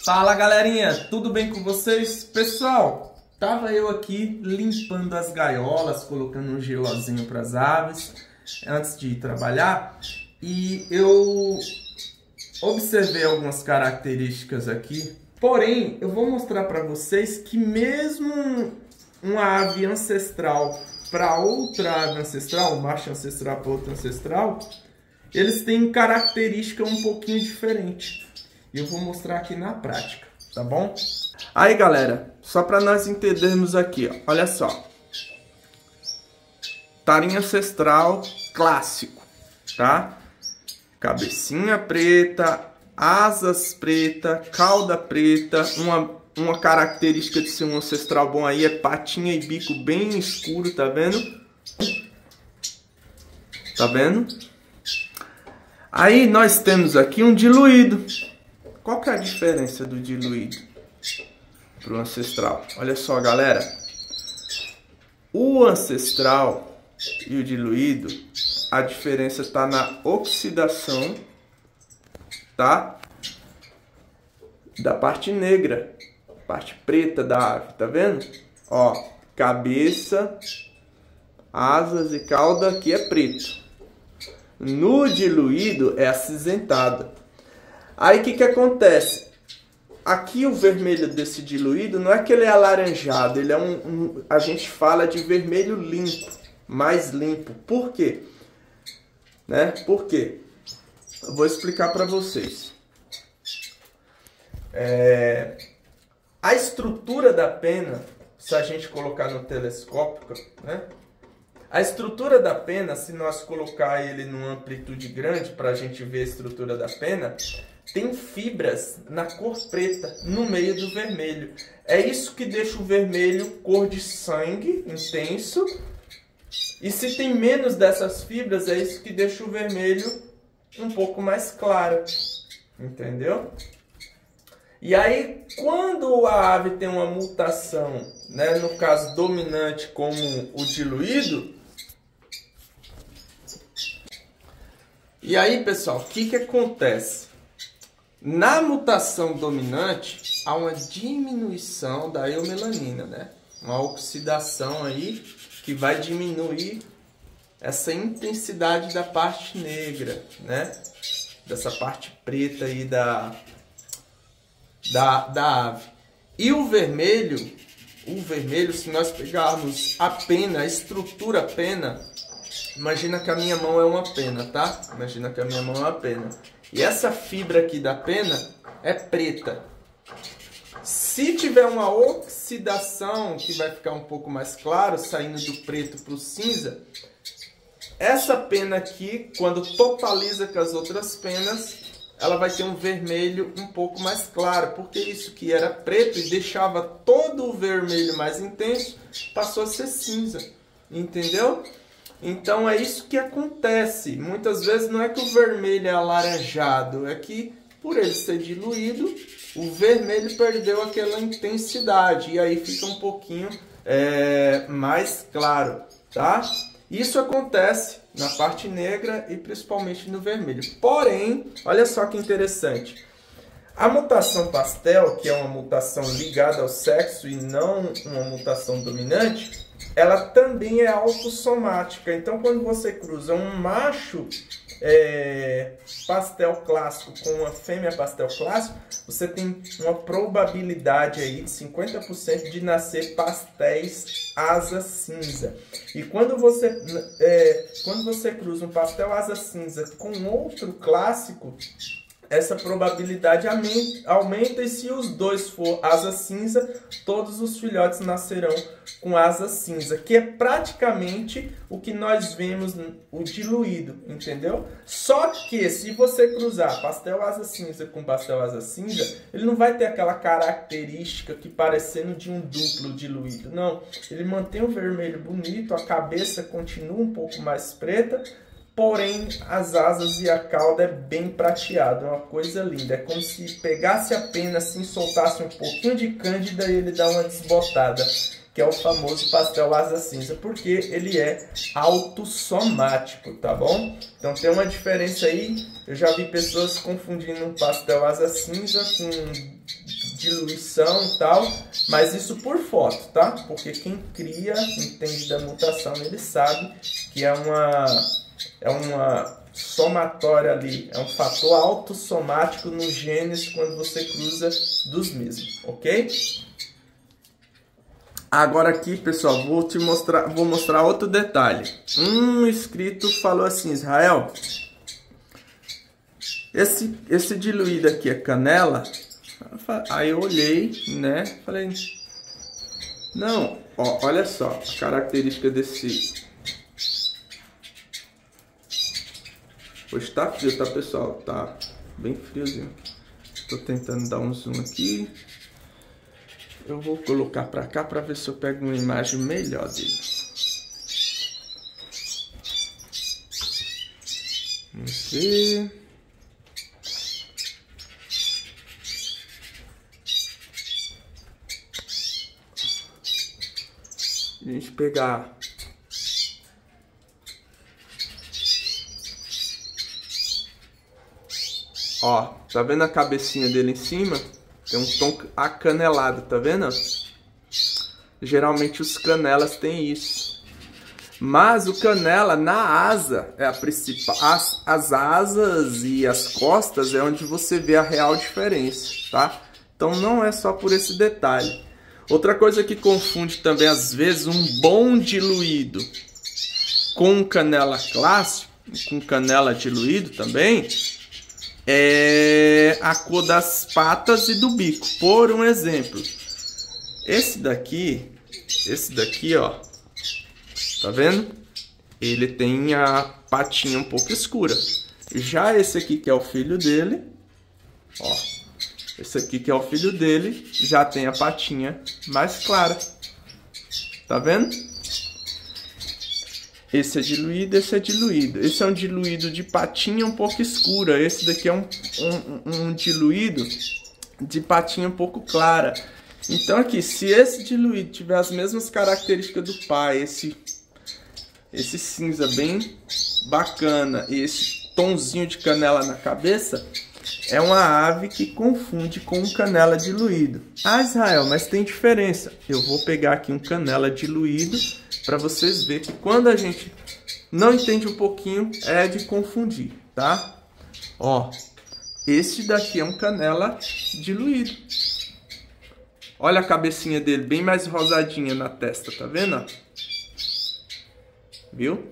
Fala galerinha, tudo bem com vocês? Pessoal, tava eu aqui limpando as gaiolas, colocando um gelozinho para as aves antes de ir trabalhar e eu observei algumas características aqui. Porém, eu vou mostrar para vocês que mesmo uma ave ancestral para outra ave ancestral, um macho ancestral para outra ancestral, eles têm característica um pouquinho diferente. E eu vou mostrar aqui na prática, tá bom? Aí, galera, só para nós entendermos aqui, ó, olha só. Tarim ancestral clássico, tá? Cabecinha preta, asas preta, cauda preta. Uma característica de ser um ancestral bom aí é patinha e bico bem escuro, tá vendo? Tá vendo? Aí nós temos aqui um diluído. Qual que é a diferença do diluído para o ancestral? Olha só, galera. O ancestral e o diluído, a diferença está na oxidação, tá? Da parte negra, parte preta da ave, tá vendo? Ó, cabeça, asas e cauda aqui é preto. No diluído é acinzentado. Aí o que acontece? Aqui o vermelho desse diluído não é que ele é alaranjado, ele é a gente fala de vermelho limpo, mais limpo. Por quê? Né? Por quê? Eu vou explicar para vocês. A estrutura da pena, se a gente colocar no telescópio, né? A estrutura da pena, se nós colocar ele numa amplitude grande para a gente ver a estrutura da pena, tem fibras na cor preta, no meio do vermelho. É isso que deixa o vermelho cor de sangue, intenso. E se tem menos dessas fibras, é isso que deixa o vermelho um pouco mais claro. Entendeu? E aí, quando a ave tem uma mutação, né, no caso dominante como o diluído, e aí, pessoal, o que acontece? Na mutação dominante, há uma diminuição da eumelanina, né? Uma oxidação aí que vai diminuir essa intensidade da parte negra, né? Dessa parte preta aí da ave. E o vermelho, se nós pegarmos a pena, a estrutura pena, imagina que a minha mão é uma pena, tá? Imagina que a minha mão é uma pena. E essa fibra aqui da pena é preta. Se tiver uma oxidação, que vai ficar um pouco mais claro, saindo do preto para o cinza, essa pena aqui, quando totaliza com as outras penas, ela vai ter um vermelho um pouco mais claro. Porque isso que era preto e deixava todo o vermelho mais intenso, passou a ser cinza. Entendeu? Então é isso que acontece. Muitas vezes não é que o vermelho é alaranjado, é que por ele ser diluído, o vermelho perdeu aquela intensidade e aí fica um pouquinho mais claro, tá? Isso acontece na parte negra e principalmente no vermelho. Porém, olha só que interessante. A mutação pastel, que é uma mutação ligada ao sexo e não uma mutação dominante, ela também é autossomática. Então, quando você cruza um macho pastel clássico com uma fêmea pastel clássico, você tem uma probabilidade aí de 50% de nascer pastéis asa cinza. E quando você cruza um pastel asa cinza com outro clássico, essa probabilidade aumenta, e se os dois for asa cinza, todos os filhotes nascerão com asa cinza, que é praticamente o que nós vemos o diluído, entendeu? Só que se você cruzar pastel asa cinza com pastel asa cinza, ele não vai ter aquela característica que parecendo de um duplo diluído, não. Ele mantém o vermelho bonito, a cabeça continua um pouco mais preta, porém as asas e a cauda é bem prateado, é uma coisa linda. É como se pegasse a pena assim, soltasse um pouquinho de cândida e ele dá uma desbotada, que é o famoso pastel asa cinza, porque ele é autossomático, tá bom? Então tem uma diferença aí. Eu já vi pessoas confundindo um pastel asa cinza com diluição e tal, mas isso por foto, tá? Porque quem cria, entende da mutação, ele sabe que é uma somatória ali, é um fator autossomático nos genes quando você cruza dos mesmos, ok? Agora aqui, pessoal, vou mostrar outro detalhe. Um inscrito falou assim: Israel, esse diluído aqui é canela? Aí eu olhei, né? Falei, não, ó, olha só a característica desse. Hoje tá frio, tá, pessoal? Tá bem friozinho. Tô tentando dar um zoom aqui. Eu vou colocar pra cá pra ver se eu pego uma imagem melhor dele. Vamos ver. A gente pegar ó, tá vendo a cabecinha dele em cima? Tem um tom acanelado, tá vendo? Geralmente os canelas têm isso. Mas o canela na asa é a principal. As asas e as costas é onde você vê a real diferença, tá? Então não é só por esse detalhe. Outra coisa que confunde também às vezes um bom diluído com canela clássico, com canela diluído também, é a cor das patas e do bico. Por um exemplo, esse daqui, ó, tá vendo? Ele tem a patinha um pouco escura. Já esse aqui que é o filho dele, ó, esse aqui que é o filho dele, já tem a patinha mais clara. Tá vendo? Esse é diluído, esse é diluído. Esse é um diluído de patinha um pouco escura. Esse daqui é um diluído de patinha um pouco clara. Então aqui, se esse diluído tiver as mesmas características do pai, esse cinza bem bacana e esse tonzinho de canela na cabeça, é uma ave que confunde com um canela diluído. Ah, Israel, mas tem diferença. Eu vou pegar aqui um canela diluído para vocês verem que quando a gente não entende um pouquinho, é de confundir, tá? Ó, este daqui é um canela diluído. Olha a cabecinha dele, bem mais rosadinha na testa, tá vendo? Viu?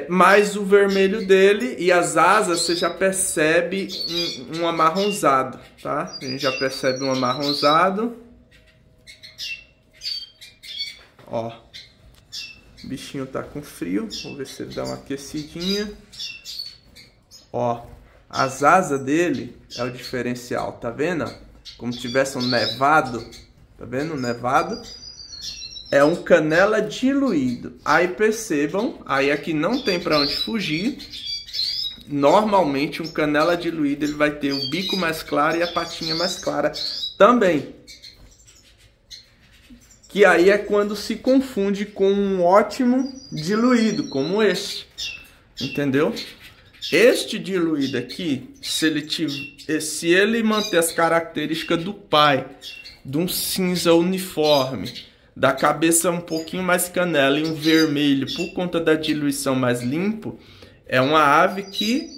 Mais o vermelho dele e as asas você já percebe um amarronzado, tá? A gente já percebe um amarronzado. Ó, o bichinho tá com frio, vamos ver se ele dá uma aquecidinha. Ó, as asas dele é o diferencial, tá vendo? Como se tivesse um nevado, tá vendo? Um nevado. É um canela diluído. Aí percebam, aí aqui não tem para onde fugir. Normalmente um canela diluído ele vai ter o bico mais claro e a patinha mais clara também. Que aí é quando se confunde com um ótimo diluído, como este. Entendeu? Este diluído aqui, se ele manter as características do pai, de um cinza uniforme, da cabeça um pouquinho mais canela e um vermelho por conta da diluição mais limpo, é uma ave que,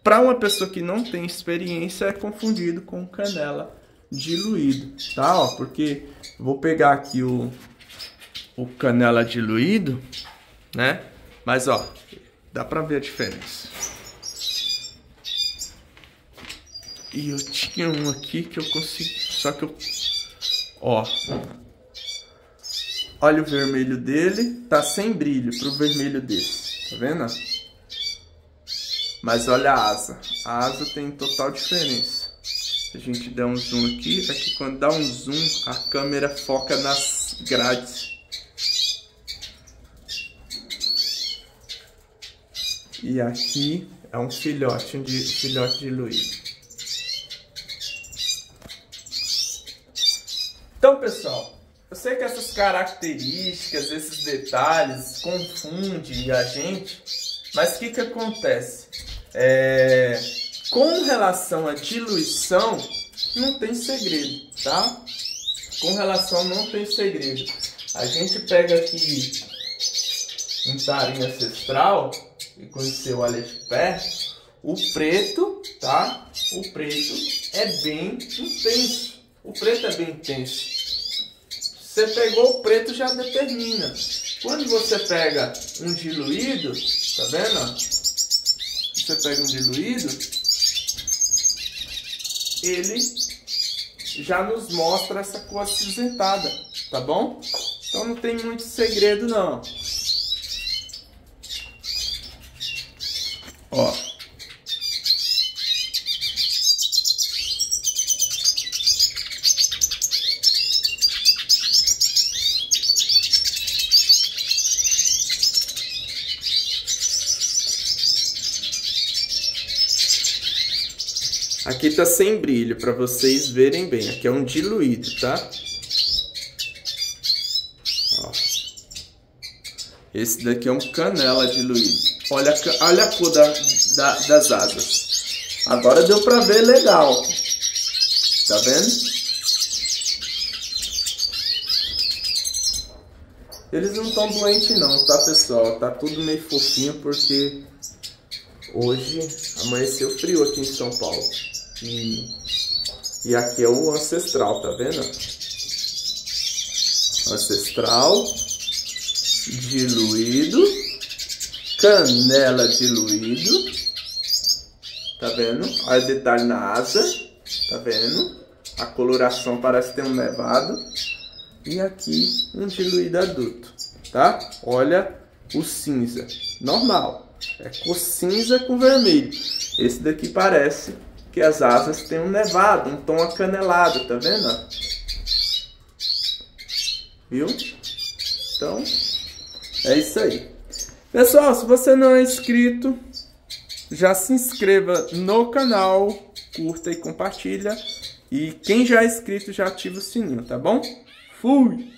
para uma pessoa que não tem experiência, é confundido com canela diluído, tá? Ó, porque vou pegar aqui o canela diluído, né? Mas ó, dá pra ver a diferença. E eu tinha um aqui que eu consegui, só que eu, ó, olha o vermelho dele, tá sem brilho pro vermelho desse, tá vendo? Mas olha a asa tem total diferença. Se a gente der um zoom aqui, é que quando dá um zoom, a câmera foca nas grades. E aqui é um filhote diluído. Então, pessoal, eu sei que essas características, esses detalhes confundem a gente, mas o que acontece? Com relação à diluição, não tem segredo, tá? Com relação não tem segredo. A gente pega aqui um tarim ancestral e conheceu o alho de perto. O preto, tá? O preto é bem intenso. O preto é bem intenso. Você pegou o preto, já determina. Quando você pega um diluído, tá vendo? Você pega um diluído, ele já nos mostra essa cor acinzentada, tá bom? Então não tem muito segredo não. Ó. Aqui tá sem brilho, para vocês verem bem. Aqui é um diluído, tá? Ó. Esse daqui é um canela diluído. Olha a cor das asas. Agora deu para ver legal. Tá vendo? Eles não estão doentes não, tá, pessoal? Tá tudo meio fofinho porque hoje amanheceu frio aqui em São Paulo. E aqui é o ancestral, tá vendo? Ancestral, diluído, canela diluído, tá vendo? Olha o detalhe na asa, tá vendo? A coloração parece ter um nevado. E aqui um diluído adulto, tá? Olha o cinza, normal, é cor cinza com vermelho. Esse daqui parece que as asas têm um nevado, um tom acanelado, tá vendo? Viu? Então, é isso aí. Pessoal, se você não é inscrito, já se inscreva no canal, curta e compartilha. E quem já é inscrito, já ativa o sininho, tá bom? Fui!